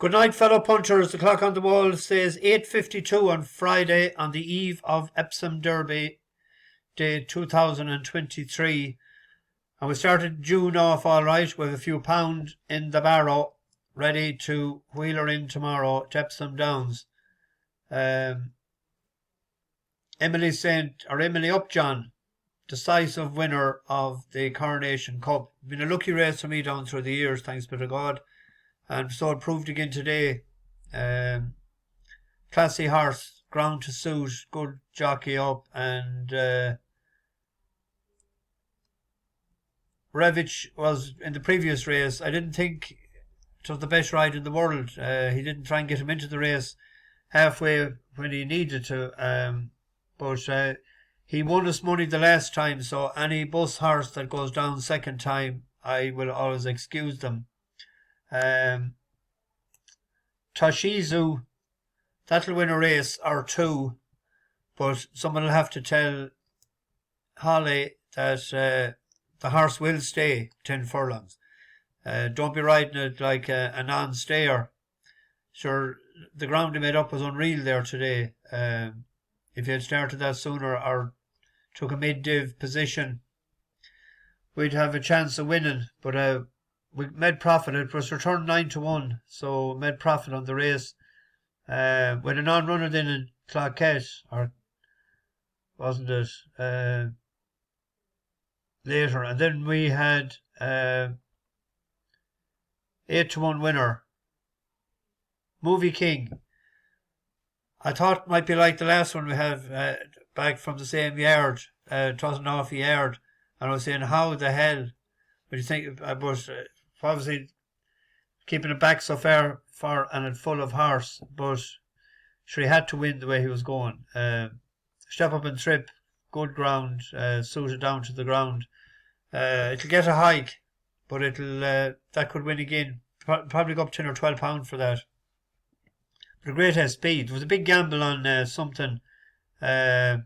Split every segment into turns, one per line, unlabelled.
Good night, fellow punchers. The clock on the wall says 8:52 on Friday on the eve of Epsom Derby Day 2023. And we started June off all right with a few pound in the barrow, ready to wheel her in tomorrow to Epsom Downs. Emily Upjohn, decisive winner of the Coronation Cup. Been a lucky race for me down through the years, thanks be to God. And so it proved again today. Classy horse, ground to suit, good jockey up, and Revich was in the previous race. I didn't think it was the best ride in the world. He didn't try and get him into the race halfway when he needed to, but he won us money the last time, so any bus horse that goes down second time, I will always excuse them. Toshizu, that'll win a race or two, but someone will have to tell Holly that the horse will stay 10 furlongs. Don't be riding it like a non-stayer. Sure, the ground he made up was unreal there today. If he had started that sooner or took a mid-div position, we'd have a chance of winning, but we made profit. It was returned 9-1, so made profit on the race. With a non-runner then in Cloquet, or wasn't it? Later, and then we had 8-1 winner, Movie King. I thought it might be like the last one we have back from the same yard. It wasn't off the yard, and I was saying, how the hell would you think? But obviously keeping it back so far and it full of horse, but sure he had to win the way he was going. Step up and trip, good ground, suited down to the ground. It'll get a hike, but it'll that could win again. Probably go up 10 or 12 pounds for that. But a great speed. It was a big gamble on something, and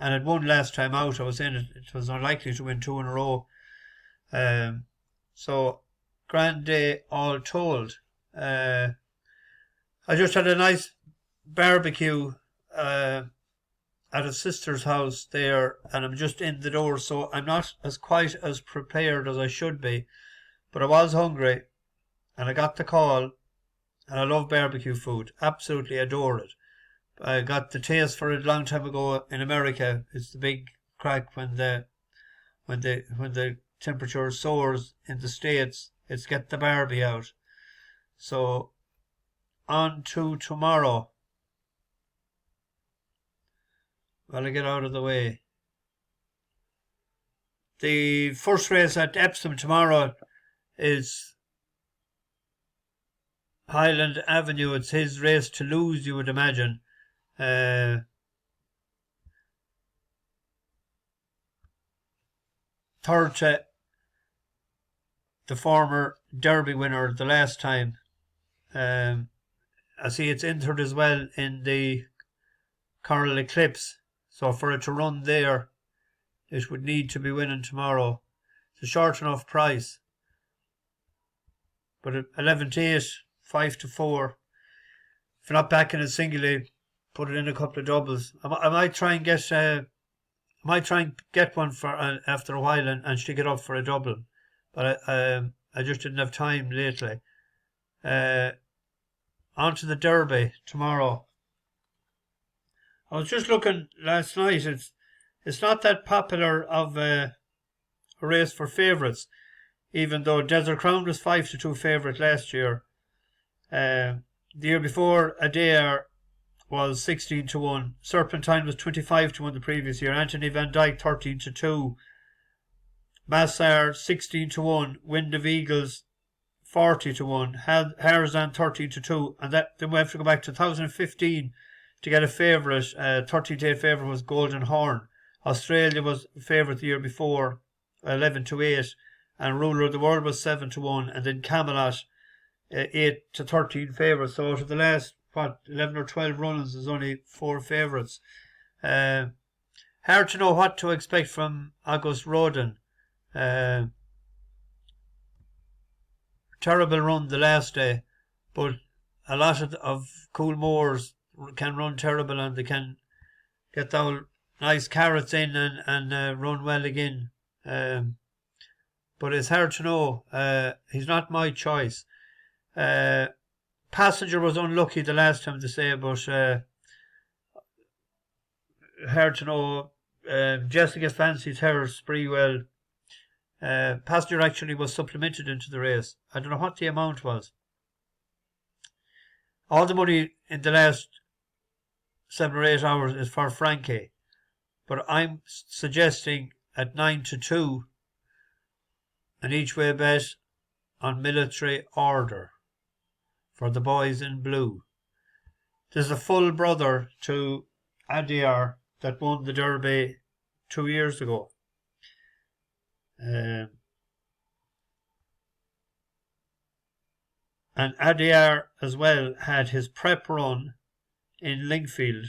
it won last time out. I was saying it was unlikely to win 2 in a row. So grand day all told. I just had a nice barbecue at a sister's house there, and I'm just in the door, so I'm not quite as prepared as I should be, but I was hungry, and I got the call, and I love barbecue food, absolutely adore it. I got the taste for it a long time ago in America. It's the big crack when the temperature soars in the States. It's get the barbie out. So on to tomorrow. Well, I get out of the way. The first race at Epsom tomorrow is Highland Avenue. It's his race to lose, you would imagine. Third to the former Derby winner the last time. I see it's entered as well in the Coral Eclipse. So for it to run there, it would need to be winning tomorrow. It's a short enough price. But at 11-8, 5-4. If you're not backing it singly, put it in a couple of doubles. I might try and get one for after a while and stick it up for a double. But I just didn't have time lately. On to the Derby tomorrow. I was just looking last night. It's not that popular of a race for favourites, even though Desert Crown was 5-2 favourite last year. The year before, Adair was 16-1. Serpentine was 25-1 the previous year. Anthony Van Dyke 13-2. Massar 16-1. Wind of Eagles 40-1. Harzan 13-2. And then we have to go back to 2015 to get a favourite. 13-8 favourite was Golden Horn. Australia was favourite the year before, 11-8, and Ruler of the World was 7-1, and then Camelot 8-13 favourites. So out of the last 11 or 12 runs, there's only 4 favourites. Hard to know what to expect from August Rodin. Terrible run the last day, but a lot of cool moors can run terrible, and they can get the nice carrots in and run well again. But it's hard to know. He's not my choice. Passenger was unlucky the last time, they say, but hard to know. Jessica fancies her spree well. Passenger actually was supplemented into the race. I don't know what the amount was. All the money in the last 7 or 8 hours is for Frankie, but I'm suggesting at 9-2 an each way bet on Military Order for the boys in blue. There's a full brother to Adair that won the Derby 2 years ago. And Adair as well had his prep run in Lingfield,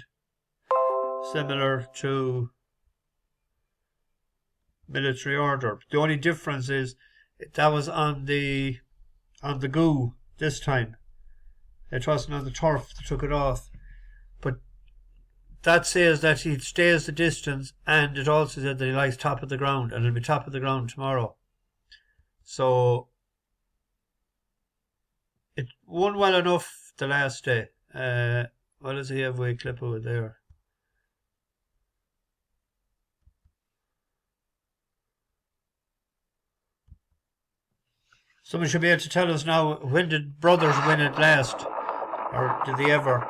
similar to Military Order. The only difference is that was on the goo this time. It wasn't on the turf. They took it off. But that says that he stays the distance, and it also said that he likes top of the ground, and it'll be top of the ground tomorrow. So it won well enough the last day. What does he have with clip over there? Someone should be able to tell us now, when did Brothers win it last? Or did they ever?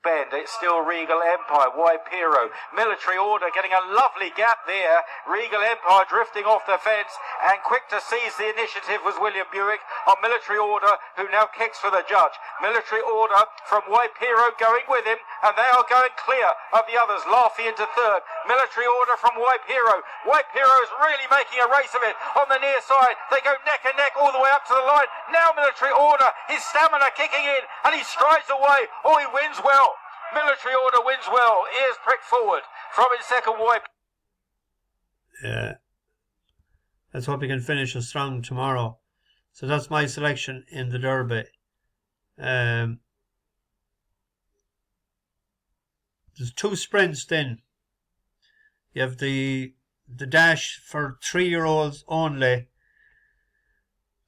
Bend, it's still Regal Empire, Waipiro, Military Order getting a lovely gap there, Regal Empire drifting off the fence, and quick to seize the initiative was William Buick on Military Order, who now kicks for the judge. Military Order from Waipiro going with him, and they are going clear of the others. Laffy into third, Military Order from Waipiro. Waipiro is really making a race of it on the near side. They go neck and neck all the way up to the line. Now Military Order, his stamina kicking in, and he strides away. Oh, he wins well. Military Order wins well. Ears pricked forward from his second wipe.
Yeah. Let's hope he can finish us strong tomorrow. So that's my selection in the Derby. There's 2 sprints then. You have the dash for 3-year-olds only.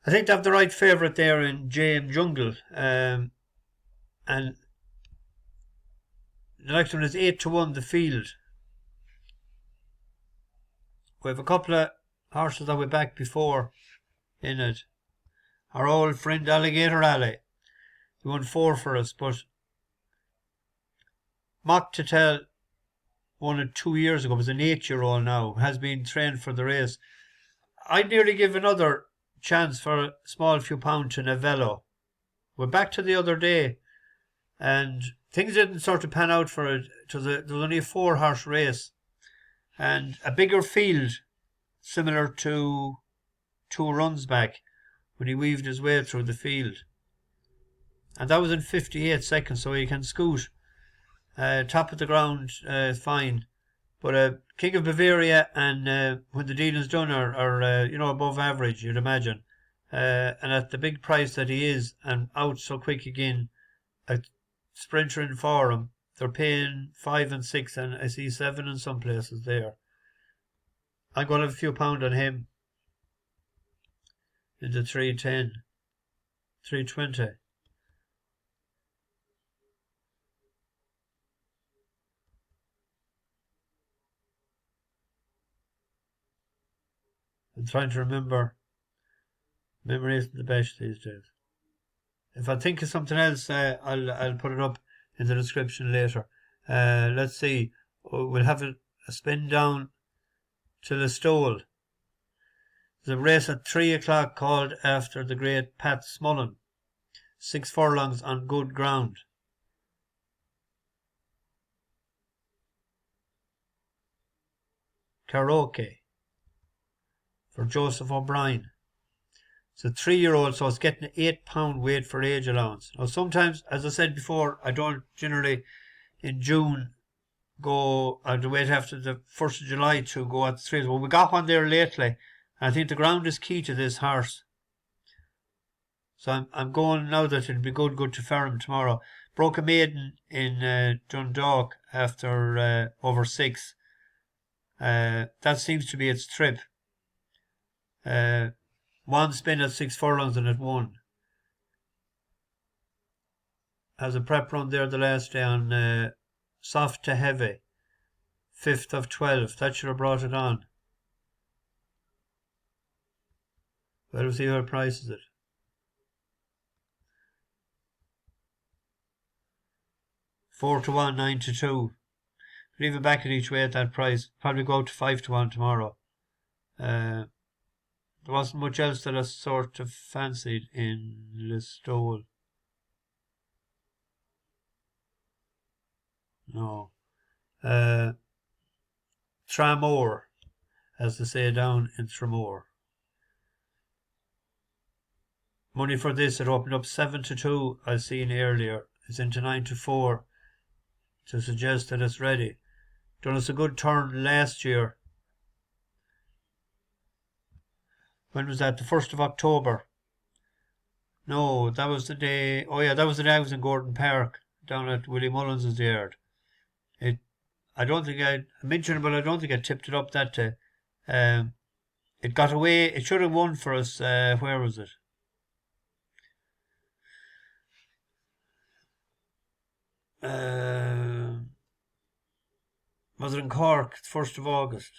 I think they have the right favourite there in JM Jungle. And the next one is 8-1 the field. We have a couple of horses that we backed before in it. Our old friend Alligator Alley. He won 4 for us, but Mock to Tell won it 2 years ago. It was an 8-year-old now. Has been trained for the race. I'd nearly give another chance for a small few pounds to Navello. We're back to the other day, and things didn't sort of pan out for it. There was only a 4-horse race, and a bigger field, similar to 2 runs back, when he weaved his way through the field. And that was in 58 seconds, so he can scoot. Top of the ground is fine. But King of Bavaria and when the dealing's done are above average, you'd imagine. And at the big price that he is, and out so quick again, a sprinter in for him, they're paying 5 and 6, and I see 7 in some places there. I'm going to have a few pound on him. Into 310, 320. I'm trying to remember. Memory isn't the best these days. If I think of something else, I'll put it up in the description later. Let's see. We'll have a spin down to Listowel. There's a race at 3 o'clock called after the great Pat Smullen. 6 furlongs on good ground. Karaoke for Joseph O'Brien. It's a 3-year-old, so it's getting an £8 weight for age allowance. Now sometimes, as I said before, I don't generally in June go, I'd wait after the 1st of July to go at the 3s. Well, we got one there lately. I think the ground is key to this horse. So I'm going now that it'll be good to Ferrum tomorrow. Broke a maiden in Dundalk after over 6. That seems to be its trip. One spin at 6 furlongs and it won. Has a prep run there the last day on soft to heavy. 5th of 12. That should have brought it on. Well, we'll see how it prices it. 4-1, 9-2. Leave it back at each way at that price. Probably go to 5-1 tomorrow. There wasn't much else that I sort of fancied in Listowel. No. Tramore, as they say down in Tramore. Money for this, it opened up 7-2, I seen earlier. It's into 9-4 to suggest that it's ready. Done us a good turn last year. When was that? The 1st of October. No, that was the day. Oh yeah, that was the day I was in Gordon Park down at Willie Mullins' yard. I don't think I mentioned it, but I don't think I tipped it up that day. It got away. It should have won for us. Where was it? Was it in Cork? 1st of August.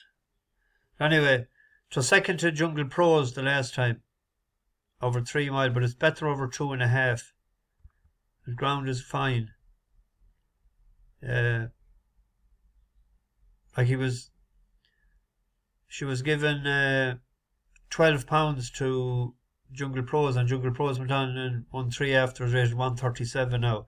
Anyway, it was second to Jungle Pros the last time. Over 3 mile, but it's better over 2.5. The ground is fine. Like she was given £12 to Jungle Pros, and Jungle Pros went on and won 3 after, rated 137 now.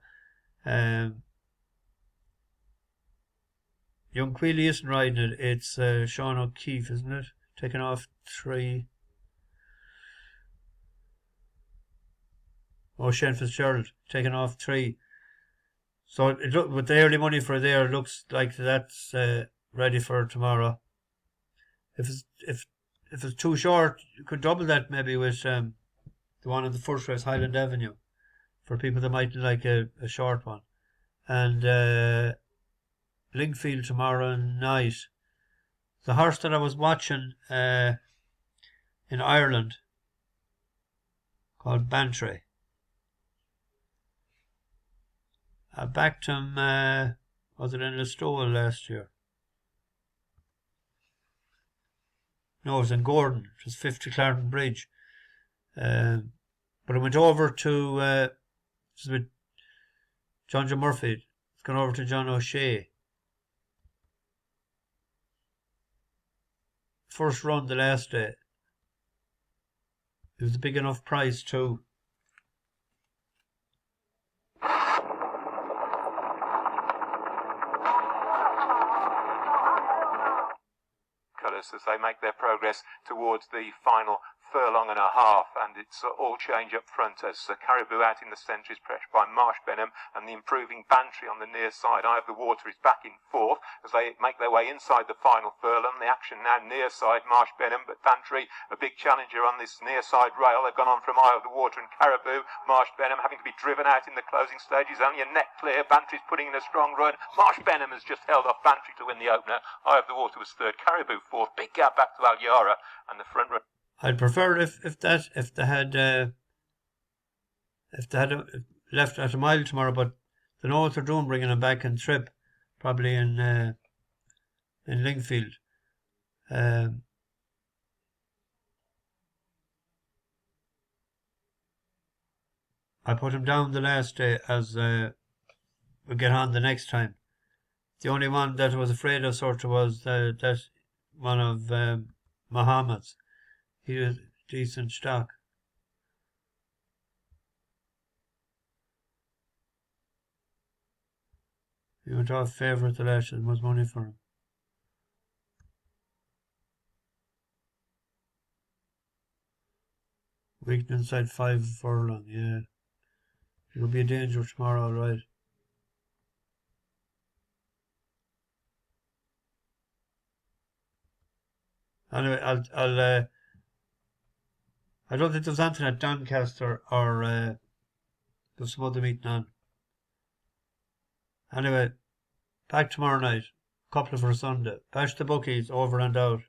Young Quealy isn't riding it. It's Sean O'Keefe, isn't it? Taking off 3. Oh, Shane Fitzgerald taking off 3. So it look, with the early money for there, looks like that's ready for tomorrow. If it's too short, you could double that maybe with the one in the first race, Highland Avenue, for people that might like a short one. And Lingfield tomorrow night. The horse that I was watching in Ireland called Bantry. I backed him, was it in Listowel last year? No, it was in Gordon. It was 50 Clarendon Bridge. But I went over to with John Murphy. It's gone over to John O'Shea. First run the last day. It was a big enough price too.
As they make their progress towards the final furlong and a half, and it's all change up front as Caribou out in the centre is pressed by Marsh Benham, and the improving Bantry on the near side. Eye of the Water is back in 4th as they make their way inside the final furlong. The action now near side, Marsh Benham, but Bantry a big challenger on this near side rail. They've gone on from Eye of the Water and Caribou. Marsh Benham having to be driven out in the closing stages, only a neck clear. Bantry's putting in a strong run. Marsh Benham has just held off Bantry to win the opener. Eye of the Water was 3rd, Caribou 4th. Big gap back to Alyara, and the front run.
I'd prefer if they had left at a mile tomorrow, but they know what they're doing, bringing him back in trip, probably in Lingfield. I put him down the last day as we get on the next time. The only one that I was afraid of sort of was that one of Muhammad's. He was decent stock. He went off favourite the last and was money for him. Weak inside 5 furlong, yeah. It'll be a danger tomorrow, all right. Anyway, I don't think there's anything at Doncaster or there's some other meeting on. Anyway, back tomorrow night. Couple for Sunday. Bash the bookies, over and out.